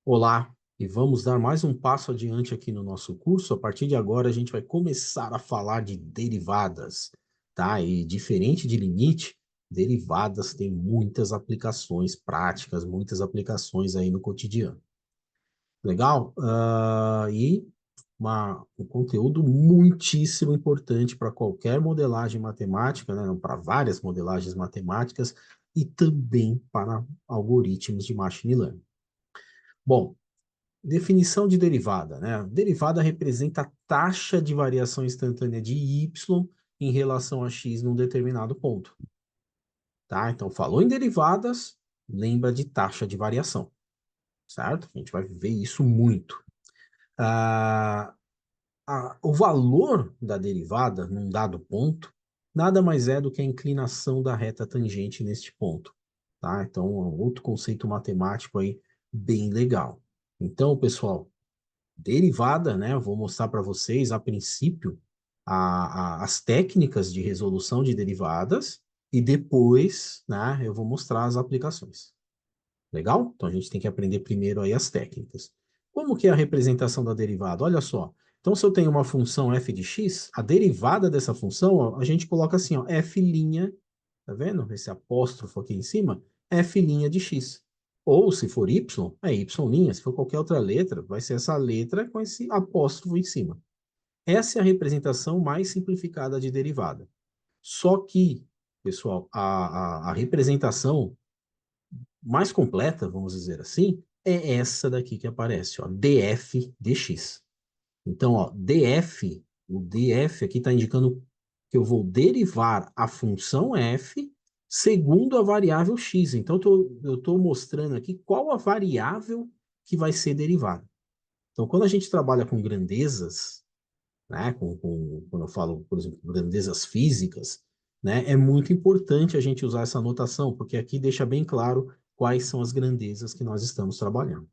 Olá, e vamos dar mais um passo adiante aqui no nosso curso. A partir de agora, a gente vai começar a falar de derivadas, tá? E diferente de limite, derivadas têm muitas aplicações práticas, muitas aplicações aí no cotidiano. Legal? Um conteúdo muitíssimo importante para qualquer modelagem matemática, né? Para várias modelagens matemáticas e também para algoritmos de machine learning. Bom, definição de derivada, né? Derivada representa a taxa de variação instantânea de y em relação a x num determinado ponto, tá? Então, falou em derivadas, lembra de taxa de variação, certo? A gente vai ver isso muito. Ah, o valor da derivada num dado ponto nada mais é do que a inclinação da reta tangente neste ponto, tá? Então, é um outro conceito matemático aí bem legal. Então, pessoal, derivada, né? Eu vou mostrar para vocês, a princípio, as técnicas de resolução de derivadas e depois, né, eu vou mostrar as aplicações. Legal? Então a gente tem que aprender primeiro aí as técnicas. Como que é a representação da derivada? Olha só. Então, se eu tenho uma função f de x, a derivada dessa função, ó, a gente coloca assim, ó, f', tá vendo? Esse apóstrofo aqui em cima, f' de x. Ou, se for y, é y'. Se for qualquer outra letra, vai ser essa letra com esse apóstrofo em cima. Essa é a representação mais simplificada de derivada. Só que, pessoal, a representação mais completa, vamos dizer assim, é essa daqui que aparece, ó, df dx. Então, ó, df, o df aqui está indicando que eu vou derivar a função f segundo a variável x. Então, eu estou mostrando aqui qual a variável que vai ser derivada. Então, quando a gente trabalha com grandezas, né, quando eu falo, por exemplo, grandezas físicas, né, é muito importante a gente usar essa notação, porque aqui deixa bem claro quais são as grandezas que nós estamos trabalhando,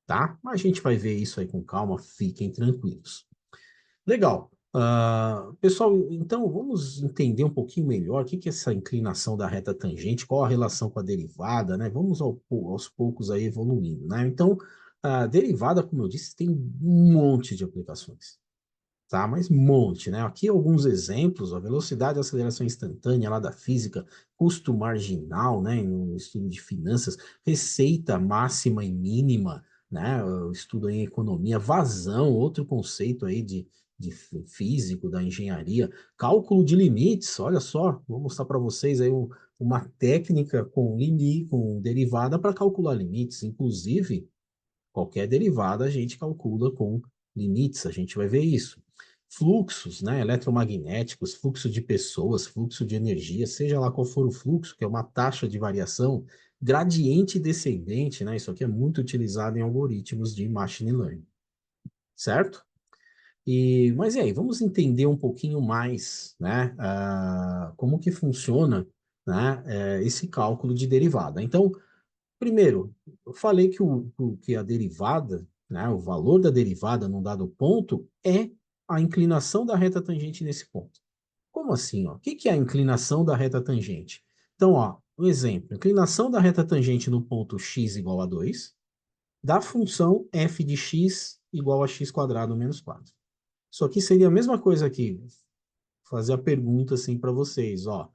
tá? Mas a gente vai ver isso aí com calma, fiquem tranquilos. Legal. Pessoal, então vamos entender um pouquinho melhor o que que é essa inclinação da reta tangente, qual a relação com a derivada, né? Vamos aos poucos aí evoluindo, né? Então, a derivada, como eu disse, tem um monte de aplicações, tá? Mas um monte, né? Aqui alguns exemplos, a velocidade e aceleração instantânea lá da física, custo marginal, né? No estudo de finanças, receita máxima e mínima, né? O estudo em economia, vazão, outro conceito aí de físico, da engenharia, cálculo de limites, olha só, vou mostrar para vocês aí uma técnica com limite, com derivada para calcular limites, inclusive qualquer derivada a gente calcula com limites, a gente vai ver isso. Fluxos, né, eletromagnéticos, fluxo de pessoas, fluxo de energia, seja lá qual for o fluxo, que é uma taxa de variação, gradiente descendente, né, isso aqui é muito utilizado em algoritmos de machine learning, certo? Mas e aí, vamos entender um pouquinho mais, né, como que funciona, né, esse cálculo de derivada. Então, primeiro, eu falei que a derivada, né, o valor da derivada num dado ponto é a inclinação da reta tangente nesse ponto. Como assim? Ó? O que é a inclinação da reta tangente? Então, ó, um exemplo, inclinação da reta tangente no ponto x igual a 2, da função f de x igual a x quadrado menos 4. Isso aqui seria a mesma coisa aqui, fazer a pergunta assim para vocês, ó.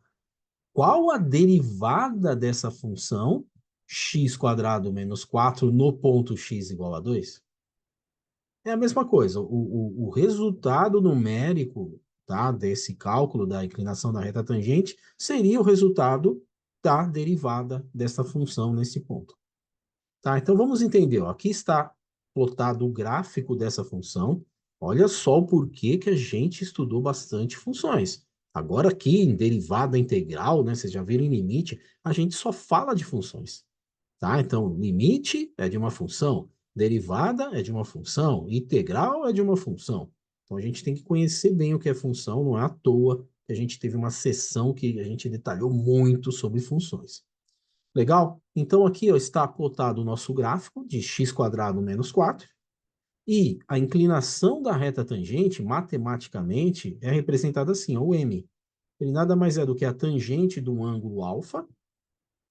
Qual a derivada dessa função x quadrado menos 4 no ponto x igual a 2? É a mesma coisa. O resultado numérico, tá, desse cálculo da inclinação da reta tangente seria o resultado da derivada dessa função nesse ponto. Tá? Então vamos entender. Ó. Aqui está plotado o gráfico dessa função. Olha só o porquê que a gente estudou bastante funções. Agora aqui em derivada integral, né, vocês já viram em limite, a gente só fala de funções. Tá? Então, limite é de uma função, derivada é de uma função, integral é de uma função. Então a gente tem que conhecer bem o que é função, não é à toa que a gente teve uma sessão que a gente detalhou muito sobre funções. Legal? Então aqui ó, está plotado o nosso gráfico de x quadrado menos 4 e a inclinação da reta tangente, matematicamente, é representada assim, ó, o m. Ele nada mais é do que a tangente do ângulo alfa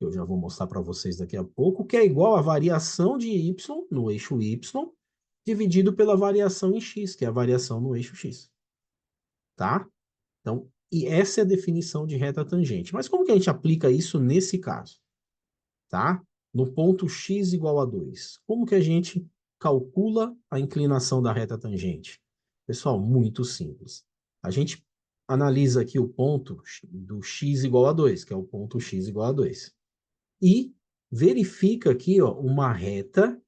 eu já vou mostrar para vocês daqui a pouco, que é igual a variação de y no eixo y dividido pela variação em x, que é a variação no eixo x. Tá? Então, e essa é a definição de reta tangente. Mas como que a gente aplica isso nesse caso? Tá? No ponto x igual a 2. Como que a gente calcula a inclinação da reta tangente? Pessoal, muito simples. A gente analisa aqui o ponto do x igual a 2, que é o ponto x igual a 2. E verifica aqui, ó, uma reta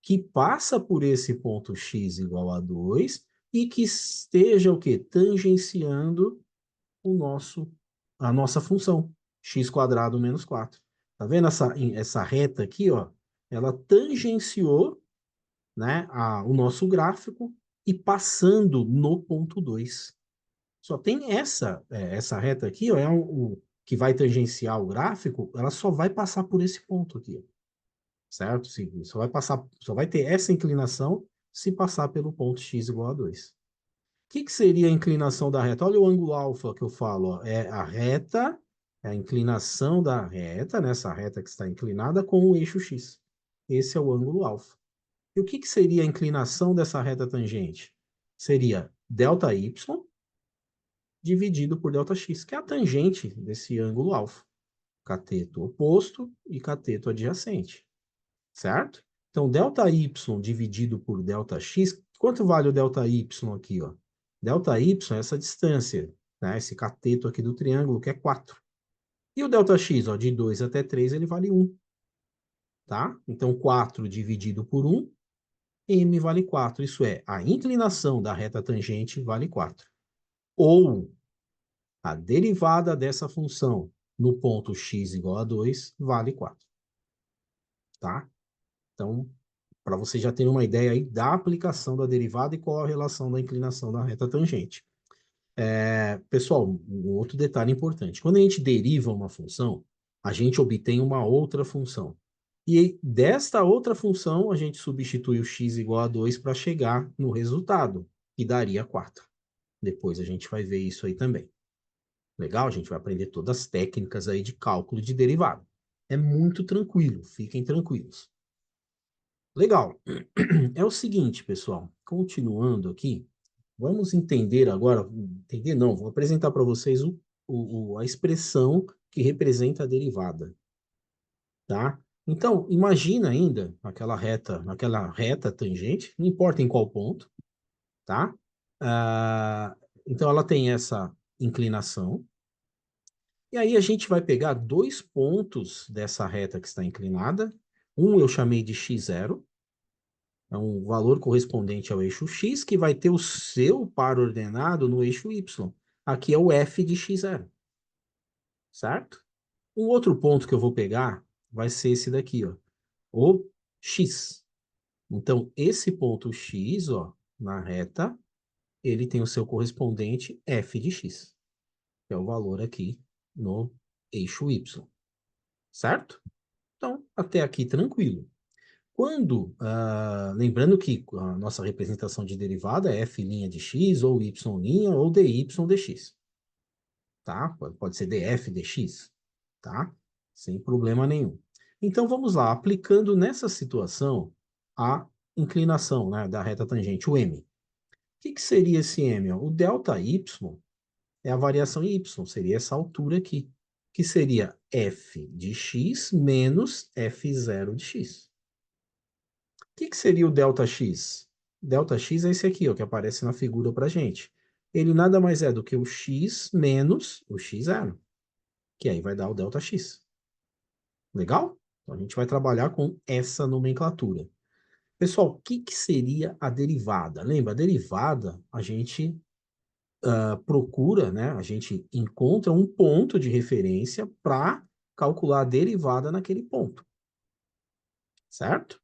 que passa por esse ponto x igual a 2 e que esteja o quê? Tangenciando a nossa função, x² menos 4. Tá vendo essa reta aqui, ó? Ela tangenciou, né, o nosso gráfico e passando no ponto 2. Só tem essa reta aqui, ó, que vai tangenciar o gráfico, ela só vai passar por esse ponto aqui, certo? Sim, só vai ter essa inclinação se passar pelo ponto x igual a 2. O que seria a inclinação da reta? Olha o ângulo alfa que eu falo, ó. É a reta, é a inclinação da reta, nessa reta que está inclinada, com o eixo x. Esse é o ângulo alfa. E o que seria a inclinação dessa reta tangente? Seria ΔY dividido por ΔX, que é a tangente desse ângulo alfa. Cateto oposto e cateto adjacente, certo? Então, ΔY dividido por ΔX, quanto vale o ΔY aqui, ó? ΔY é essa distância, né? Esse cateto aqui do triângulo, que é 4. E o ΔX, ó, de 2 até 3, ele vale 1. Tá? Então, 4 dividido por 1, m vale 4. Isso é, a inclinação da reta tangente vale 4. Ou a derivada dessa função no ponto x igual a 2 vale 4. Tá? Então, para você já ter uma ideia aí da aplicação da derivada e qual a relação da inclinação da reta tangente. Pessoal, um outro detalhe importante. Quando a gente deriva uma função, a gente obtém uma outra função. E desta outra função, a gente substitui o x igual a 2 para chegar no resultado, que daria 4. Depois a gente vai ver isso aí também. Legal? A gente vai aprender todas as técnicas aí de cálculo de derivada. É muito tranquilo, fiquem tranquilos. Legal. É o seguinte, pessoal, continuando aqui, vamos entender agora, entender não, vou apresentar para vocês a expressão que representa a derivada, tá? Então, imagina ainda aquela reta tangente, não importa em qual ponto, tá? Então, ela tem essa inclinação, e aí a gente vai pegar dois pontos dessa reta que está inclinada, um eu chamei de x0, é um valor correspondente ao eixo x, que vai ter o seu par ordenado no eixo y. Aqui é o f de x0, certo? Um outro ponto que eu vou pegar vai ser esse daqui, ó, o x. Então, esse ponto x, ó, na reta, ele tem o seu correspondente f de x, que é o valor aqui no eixo y, certo? Então, até aqui tranquilo. Lembrando que a nossa representação de derivada é f' de x, ou y' ou dy dx, tá? Pode ser df dx, tá? Sem problema nenhum. Então, vamos lá, aplicando nessa situação a inclinação, né, da reta tangente, o m. O que seria esse m? O ΔY é a variação em y, seria essa altura aqui, que seria f de x menos f0 de x. O que seria o ΔX? ΔX é esse aqui, ó, que aparece na figura para gente. Ele nada mais é do que o x menos o x0, que aí vai dar o ΔX. Legal? Então, a gente vai trabalhar com essa nomenclatura. Pessoal, o que seria a derivada? Lembra, a derivada, a gente procura, né? A gente encontra um ponto de referência para calcular a derivada naquele ponto. Certo?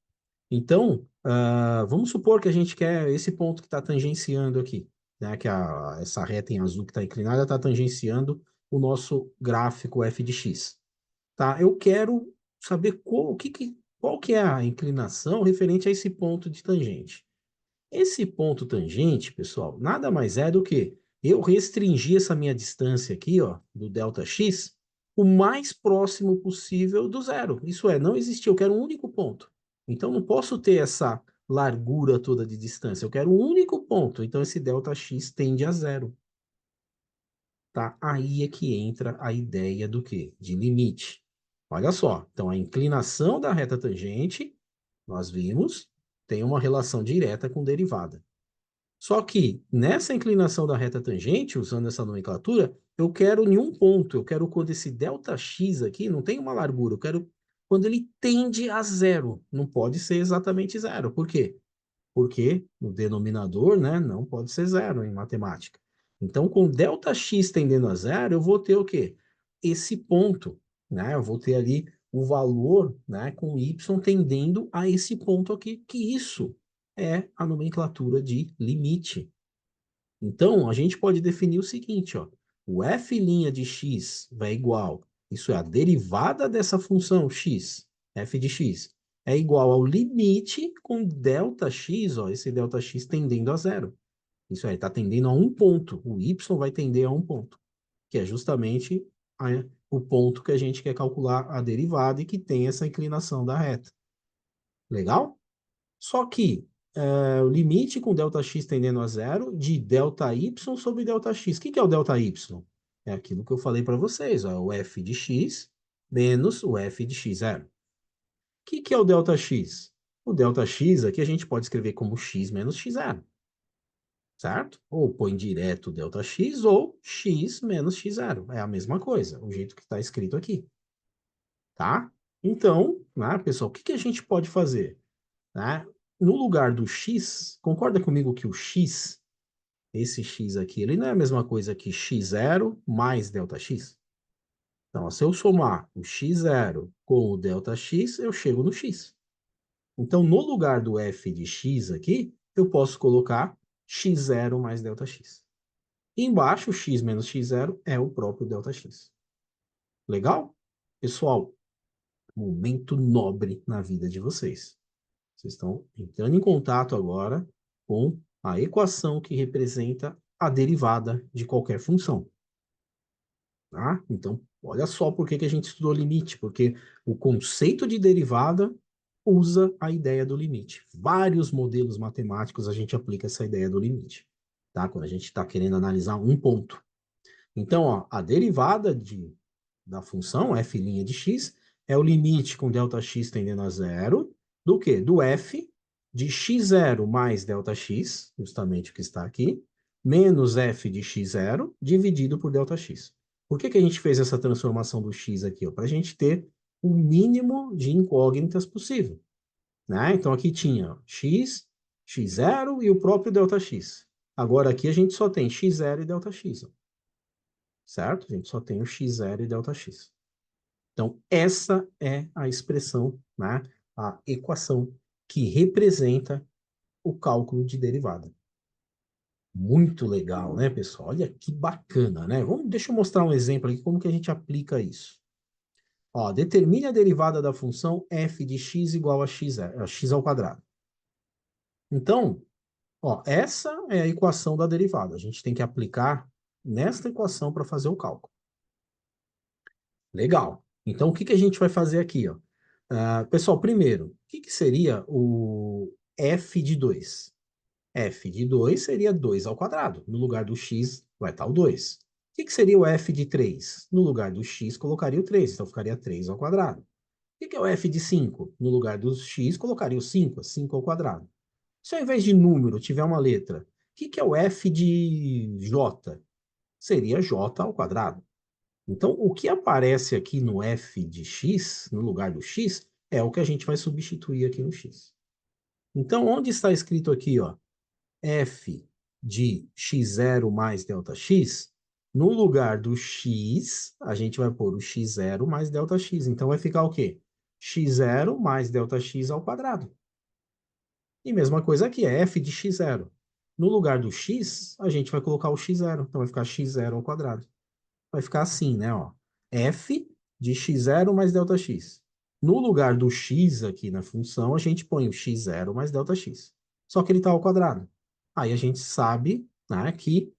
Então, vamos supor que a gente quer esse ponto que está tangenciando aqui, né? Que essa reta em azul que está inclinada está tangenciando o nosso gráfico f de x. Tá? Eu quero saber qual que é a inclinação referente a esse ponto de tangente. Esse ponto tangente, pessoal, nada mais é do que eu restringir essa minha distância aqui, ó, do ΔX, o mais próximo possível do zero. Isso é, não existir, eu quero um único ponto. Então, não posso ter essa largura toda de distância, eu quero um único ponto. Então, esse ΔX tende a zero. Tá? Aí é que entra a ideia do quê? De limite. Olha só, então a inclinação da reta tangente, nós vimos, tem uma relação direta com derivada. Só que nessa inclinação da reta tangente, usando essa nomenclatura, eu quero em um ponto, eu quero quando esse ΔX aqui não tem uma largura, eu quero quando ele tende a zero. Não pode ser exatamente zero. Por quê? Porque no denominador, né, não pode ser zero em matemática. Então, com ΔX tendendo a zero, eu vou ter o quê? Esse ponto, né? Eu vou ter ali o valor, né, com y tendendo a esse ponto aqui, que isso é a nomenclatura de limite. Então, a gente pode definir o seguinte, ó, o f' de x vai igual, isso é a derivada dessa função x, f de x, é igual ao limite com ΔX, ó, esse ΔX tendendo a zero. Isso aí está tendendo a um ponto, o y vai tender a um ponto, que é justamente o ponto que a gente quer calcular a derivada e que tem essa inclinação da reta. Legal? Só que o limite com ΔX tendendo a zero de ΔY sobre ΔX. O que é o ΔY? É aquilo que eu falei para vocês, ó, o f de x menos o f de x0. O que é o ΔX? O ΔX aqui a gente pode escrever como x menos x0, certo? Ou põe direto ΔX ou x menos x0. É a mesma coisa, o jeito que está escrito aqui, tá? Então, né, pessoal, o que a gente pode fazer? Né? No lugar do x, concorda comigo que o x, esse x aqui, ele não é a mesma coisa que x0 mais ΔX? Então, se eu somar o x0 com o ΔX, eu chego no x. Então, no lugar do f de x aqui, eu posso colocar x0 mais ΔX. E embaixo, x menos x0 é o próprio ΔX. Legal? Pessoal, momento nobre na vida de vocês. Vocês estão entrando em contato agora com a equação que representa a derivada de qualquer função. Tá? Então, olha só por que a gente estudou limite, porque o conceito de derivada usa a ideia do limite. Vários modelos matemáticos a gente aplica essa ideia do limite, tá? Quando a gente está querendo analisar um ponto. Então, ó, a derivada da função f' de x é o limite com ΔX tendendo a zero do quê? Do f de x0 mais ΔX, justamente o que está aqui, menos f de x0 dividido por ΔX. Por que a gente fez essa transformação do x aqui? Para a gente ter o mínimo de incógnitas possível. Né? Então, aqui tinha x, x0 e o próprio ΔX. Agora, aqui a gente só tem x0 e ΔX. Ó. Certo? A gente só tem o x0 e ΔX. Então, essa é a expressão, né, a equação que representa o cálculo de derivada. Muito legal, né, pessoal? Olha que bacana, né? Deixa eu mostrar um exemplo aqui, como que a gente aplica isso. Ó, determine a derivada da função f de x igual a x ao quadrado. Então, ó, essa é a equação da derivada. A gente tem que aplicar nesta equação para fazer o cálculo. Legal. Então, o que a gente vai fazer aqui, ó? Pessoal, primeiro, o que seria o f de 2? F de 2 seria 2 ao quadrado. No lugar do x vai estar o 2. O que seria o f de 3? No lugar do x, colocaria o 3, então ficaria 3 ao quadrado. O que é o f de 5? No lugar do x, colocaria o 5, 5 ao quadrado. Se ao invés de número tiver uma letra, o que é o f de j? Seria j ao quadrado. Então, o que aparece aqui no f de x, no lugar do x, é o que a gente vai substituir aqui no x. Então, onde está escrito aqui, ó, f de x0 mais ΔX, no lugar do x, a gente vai pôr o x0 mais ΔX. Então, vai ficar o quê? x0 mais ΔX ao quadrado. E mesma coisa aqui, é f de x0. No lugar do x, a gente vai colocar o x0. Então, vai ficar x0 ao quadrado. Vai ficar assim, né? Ó, f de x0 mais ΔX. No lugar do x aqui na função, a gente põe o x0 mais ΔX. Só que ele está ao quadrado. Aí a gente sabe, né, que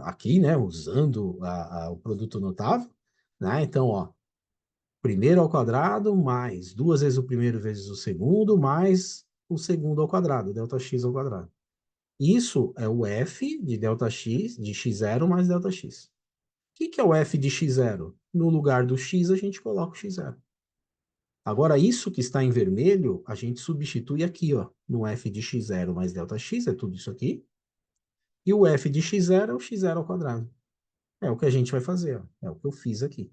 aqui, né, usando o produto notável, né? Então, ó, primeiro ao quadrado mais duas vezes o primeiro vezes o segundo mais o segundo ao quadrado, ΔX ao quadrado. Isso é o f de ΔX, de x0 mais ΔX. O que é o f de x0? No lugar do x, a gente coloca o x0. Agora, isso que está em vermelho, a gente substitui aqui, ó, no f de x0 mais ΔX, é tudo isso aqui. E o f de x0 é o x0 ao quadrado. É o que a gente vai fazer, ó. É o que eu fiz aqui.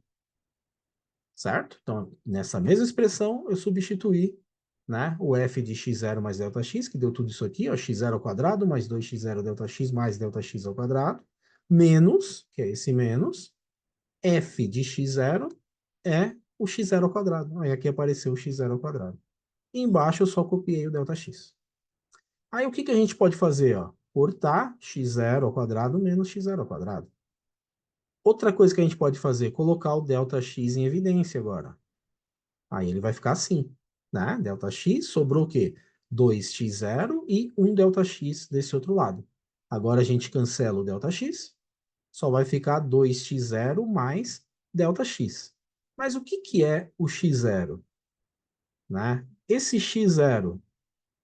Certo? Então, nessa mesma expressão, eu substituí, né, o f de x0 mais ΔX, que deu tudo isso aqui, ó, x0 ao quadrado, mais 2x0 ΔX mais ΔX ao quadrado, menos, que é esse menos, f de x0 é o x0 ao quadrado. Aí aqui apareceu o x0 ao quadrado. E embaixo eu só copiei o ΔX. Aí o que que a gente pode fazer, ó? Cortar x0 ao quadrado menos x0 ao quadrado. Outra coisa que a gente pode fazer, colocar o ΔX em evidência agora. Aí ele vai ficar assim, né? ΔX, sobrou o quê? 2x0 e 1 ΔX desse outro lado. Agora a gente cancela o ΔX, só vai ficar 2x0 mais ΔX. Mas o que que é o x0? Né? Esse x0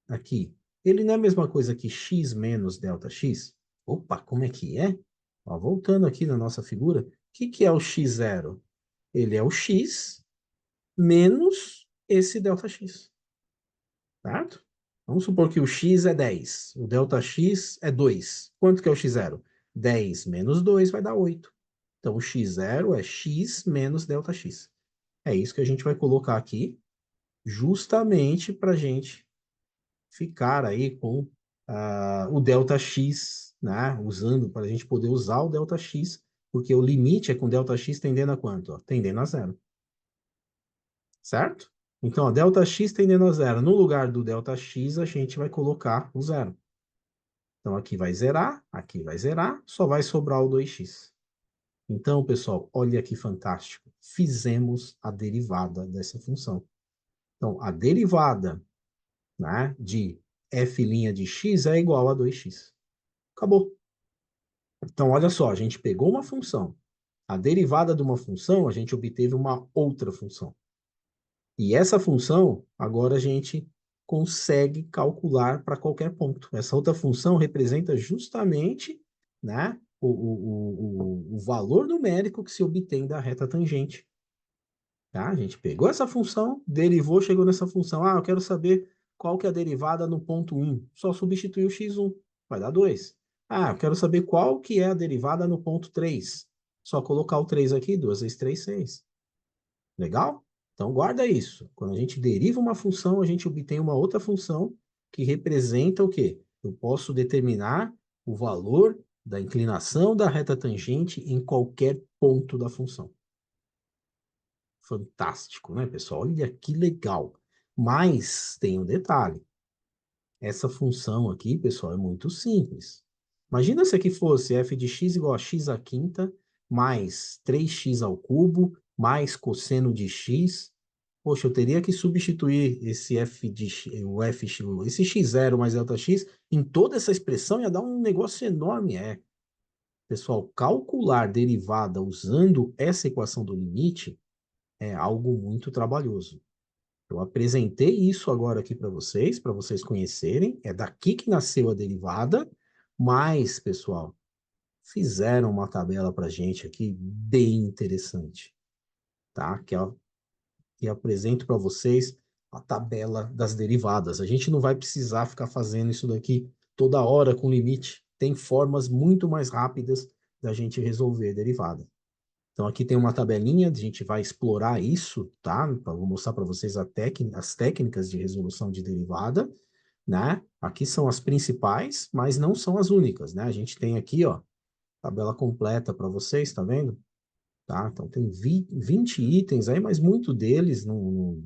aqui, ele não é a mesma coisa que x menos ΔX? Opa, como é que é? Ó, voltando aqui na nossa figura, o que que é o x0? Ele é o x menos esse ΔX, certo? Vamos supor que o x é 10, o ΔX é 2. Quanto que é o x0? 10 menos 2 vai dar 8. Então, o x0 é x menos ΔX. É isso que a gente vai colocar aqui, justamente para a gente ficar aí com o ΔX, né? Usando, para a gente poder usar o ΔX, porque o limite é com ΔX tendendo a quanto? Ó, tendendo a zero. Certo? Então, ó, ΔX tendendo a zero. No lugar do ΔX, a gente vai colocar o zero. Então, aqui vai zerar, só vai sobrar o 2x. Então, pessoal, olha que fantástico. Fizemos a derivada dessa função. Então, a derivada, né, de f' de x é igual a 2x. Acabou. Então, olha só, a gente pegou uma função. A derivada de uma função, a gente obteve uma outra função. E essa função, agora a gente consegue calcular para qualquer ponto. Essa outra função representa justamente, né, o valor numérico que se obtém da reta tangente. Tá? A gente pegou essa função, derivou, chegou nessa função. Ah, eu quero saber qual que é a derivada no ponto 1. Só substituir o x1, vai dar 2. Ah, eu quero saber qual que é a derivada no ponto 3. Só colocar o 3 aqui, 2 vezes 3, 6. Legal? Então, guarda isso. Quando a gente deriva uma função, a gente obtém uma outra função que representa o quê? Eu posso determinar o valor da inclinação da reta tangente em qualquer ponto da função. Fantástico, né, pessoal? Olha que legal. Mas tem um detalhe. Essa função aqui, pessoal, é muito simples. Imagina se aqui fosse f de x igual a x à quinta mais 3x ao cubo mais cosseno de x. Poxa, eu teria que substituir esse f de o f, esse x0 mais ΔX em toda essa expressão ia dar um negócio enorme. É, pessoal, calcular derivada usando essa equação do limite é algo muito trabalhoso. Eu apresentei isso agora aqui para vocês conhecerem. É daqui que nasceu a derivada, mas, pessoal, fizeram uma tabela para a gente aqui bem interessante, tá? Que apresento para vocês a tabela das derivadas. A gente não vai precisar ficar fazendo isso daqui toda hora com limite. Tem formas muito mais rápidas da gente resolver derivada. Então, aqui tem uma tabelinha, a gente vai explorar isso, tá? Vou mostrar para vocês as técnicas de resolução de derivada, né? Aqui são as principais, mas não são as únicas, né? A gente tem aqui, ó, tabela completa para vocês, tá vendo? Tá? Então, tem 20 itens aí, mas muito deles não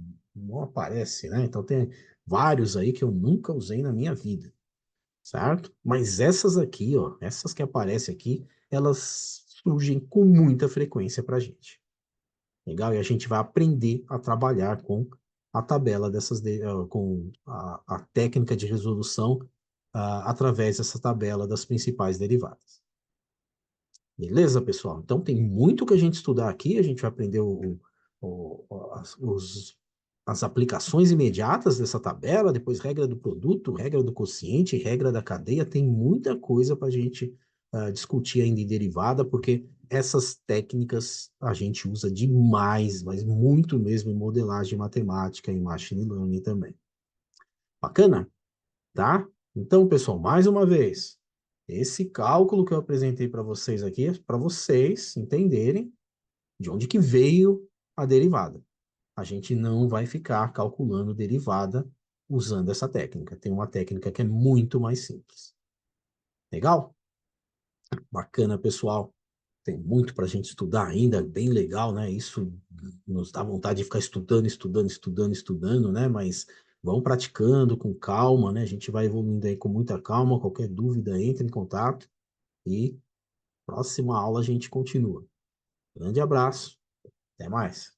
aparece, né? Então, tem vários aí que eu nunca usei na minha vida, certo? Mas essas aqui, ó, essas que aparecem aqui, elas surgem com muita frequência para a gente. Legal? E a gente vai aprender a trabalhar com a tabela com a técnica de resolução através dessa tabela das principais derivadas. Beleza, pessoal? Então tem muito que a gente estudar aqui, a gente vai aprender as aplicações imediatas dessa tabela, depois regra do produto, regra do quociente, regra da cadeia, tem muita coisa para a gente discutir ainda em derivada, porque essas técnicas a gente usa demais, mas muito mesmo em modelagem matemática e machine learning também. Bacana? Tá? Então, pessoal, mais uma vez, esse cálculo que eu apresentei para vocês aqui é para vocês entenderem de onde que veio a derivada. A gente não vai ficar calculando derivada usando essa técnica. Tem uma técnica que é muito mais simples. Legal? Bacana, pessoal. Tem muito para a gente estudar ainda, bem legal, né? Isso nos dá vontade de ficar estudando, estudando, estudando, estudando, né? Mas vão praticando com calma, né? A gente vai evoluindo aí com muita calma. Qualquer dúvida, entre em contato e próxima aula a gente continua. Grande abraço, até mais.